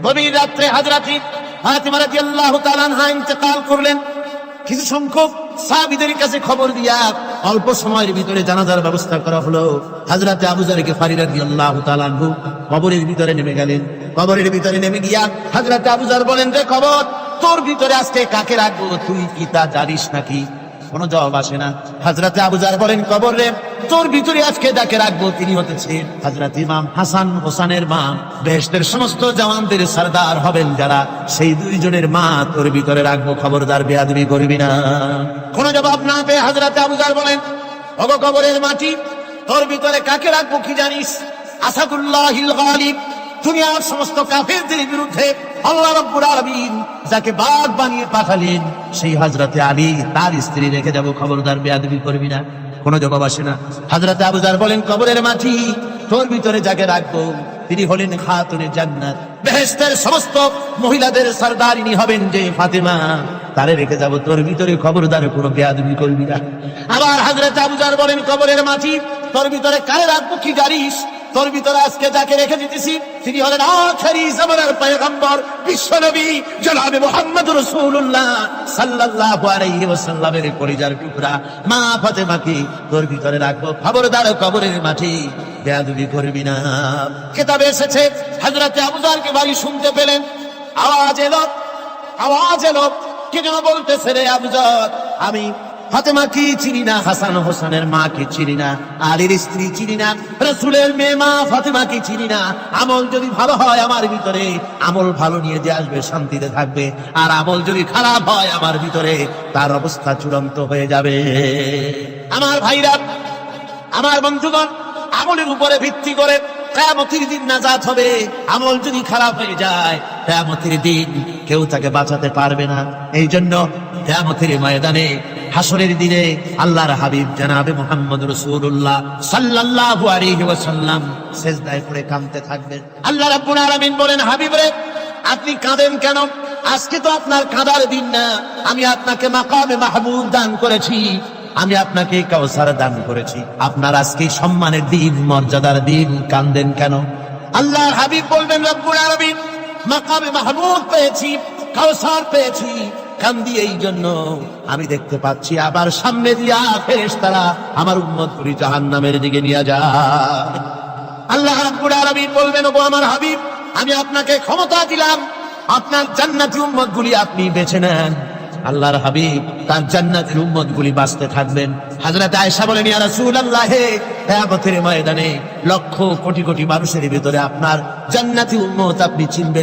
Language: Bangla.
গভীর রাত্রে হযরত ফাতিমা রাদিয়াল্লাহু তাআলা আনহা ইন্তেকাল করলেন। কিছু সংখ্যক সাহাবীদের কাছে খবর দিয়া অল্প সময়ের ভিতরে জানাজার ব্যবস্থা করা হলো। হযরত আবু যর গিফারী রাদিয়াল্লাহু তাআলা আনহু কবরের ভিতরে নেমে গেলেন। কবরের ভিতরে নেমে গিয়া হযরত আবু যর বলেন, রে কবর, তোর ভিতরে আজকে কাকে রাখবো, তুই কি তা জানিস নাকি? কোনো জবাব আসে না। হযরত আবু যর বলেন, কবর রে, তোর ভিতরে আজকে যাকে রাখবো তিনি হতেছেন হযরত ইমাম হাসান হোসেনের মা। বেহেশতের সমস্ত জওয়ানদের সরদার হবেন যারা, সেই দুইজনের মা তোর ভিতরে রাখবো, খবরদার বেয়াদবি করবি না। কোনো জবাব না পেয়ে হযরত আবু যর বলেন, ওগো কবরের মাটি, তোর ভিতরে কাকে রাখবো কি জানিস? আসাদুল্লাহিল গালিব, দুনিয়ার সমস্ত কাফেরদের বিরুদ্ধে আল্লাহ রাব্বুল আলামিন যাকে বাঘ বানিয়ে পাঠালেন, সেই হযরতে আলী তার স্ত্রী রেখে যাব, খবরদার বেয়াদবি করবি না। কোনো জবাব আসে না। হযরত আবু যর বলেন, কবরের মাটি, তোর ভিতরে যাকে রাখবো তিনি হলেন খাতুনে জান্নাত, বেহেশতের সমস্ত মহিলাদের সরদারিনী হবেন যে ফাতেমা, তারে রেখে যাব, তোর ভিতরে খবরদার কোনো বেয়াদবি করবি না। আবার হযরত আবু যর বলেন, কবরের মাটি, তোর ভিতরে কারে রাখবো কি জানিস? তোর ভিতরে আজকে যাকে রেখে দিতেছি তিনি হলেন আখেরি জামানার পয়গম্বর বিশ্বনবী জনাবে মুহাম্মদ রাসূলুল্লাহ সাল্লাল্লাহু আলাইহি ওয়াসাল্লামের কলিজার টুকরা মা ফাতেমাকে তোর ভিতরে রাখবো, খবরদার কবরের মাটি বেয়াদবি করবি না। কিতাবে এসেছে হযরত আবু যরকে বাড়ি শুনতে পেলেন, আওয়াজ এলো, কে যেন বলতেছে, রে আবু যর, আমি ফাতেমাকে চিনি না, হাসান হোসেনের মাকে চিনি না, আলীর স্ত্রী চিনি না, রাসূলের মেয়ে মা ফাতেমাকে চিনি না। আমল যদি ভালো হয় আমার ভিতরে, আমল ভালো নিয়ে যে আসবে শান্তিতে থাকবে, আর আমল যদি খারাপ হয় আমার ভিতরে, তার অবস্থা চূড়ান্ত হয়ে যাবে। আমার ভাইরা, আমার বন্ধুগণ, আমলের উপরে ভিত্তি করে কিয়ামতের দিন নাজাত হবে। আমল যদি খারাপ হয়ে যায় কিয়ামতের দিন কেউ তাকে বাঁচাতে পারবে না। এই জন্য কিয়ামতের ময়দানে, হাসরের দিনে আল্লাহর হাবিব জনাবে মুহাম্মদ রাসূলুল্লাহ সাল্লাল্লাহু আলাইহি ওয়াসাল্লাম সিজদায় পড়ে কাঁদতে থাকবেন। আল্লাহ রাব্বুল আলামিন বলেন, হাবিব রে, আপনি কাঁদেন কেন? আজকে তো আপনার কাঁদার দিন না, আমি আপনাকে মাকামে মাহমুদ দান করেছি, আমি আপনাকে কাউসার দান করেছি, আপনার আজকে সম্মানের দিন, মর্যাদার দিন, কাঁদেন কেন? আল্লাহর হাবিব বলবেন, রব্বুল আলামিন, মাকামে মাহমুদ পেয়েছি, কাউসার পেয়েছি, কান্দি এই জন্য আমি দেখতে পাচ্ছি আবার সামনে দিয়া ফেরেশতারা আমার উম্মতগুলি জাহান্নামের দিকে নিয়ে যায়। আল্লাহ রাব্বুল আলামিন বলবেন, ওগো আমার হাবিব, আমি আপনাকে ক্ষমতা দিলাম, আপনার জান্নাতি উম্মতগুলি আপনি বেছে নেন। আল্লাহর হাবিব তার জান্নাতের উম্মতগুলি বাঁচতে থাকবেন। হযরত আয়েশা বলেন, ইয়া রাসূলুল্লাহ, কিয়ামতের ময়দানে লক্ষ কোটি কোটি মানুষের ভিতরে আপনার জান্নাতি উম্মত আপনি চিনবেন